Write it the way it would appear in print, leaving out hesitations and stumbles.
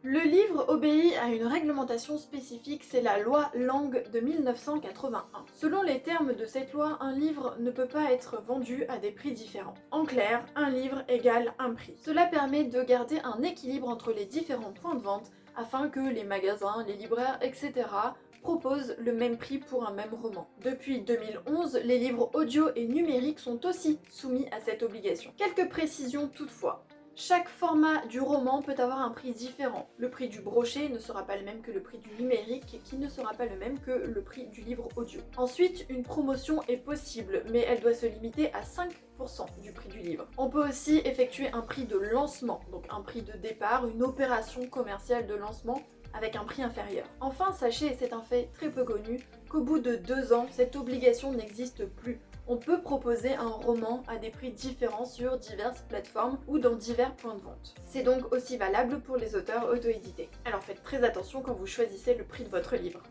Le livre obéit à une réglementation spécifique, c'est la loi Lang de 1981. Selon les termes de cette loi, un livre ne peut pas être vendu à des prix différents. En clair, un livre égale un prix. Cela permet de garder un équilibre entre les différents points de vente afin que les magasins, les libraires, etc. proposent le même prix pour un même roman. Depuis 2011, les livres audio et numériques sont aussi soumis à cette obligation. Quelques précisions toutefois. Chaque format du roman peut avoir un prix différent. Le prix du brochet ne sera pas le même que le prix du numérique, qui ne sera pas le même que le prix du livre audio. Ensuite, une promotion est possible, mais elle doit se limiter à 5% du prix du livre. On peut aussi effectuer un prix de lancement, donc un prix de départ, une opération commerciale de lancement avec un prix inférieur. Enfin, sachez, et c'est un fait très peu connu, qu'au bout de 2 ans, cette obligation n'existe plus. On peut proposer un roman à des prix différents sur diverses plateformes ou dans divers points de vente. C'est donc aussi valable pour les auteurs auto-édités. Alors faites très attention quand vous choisissez le prix de votre livre.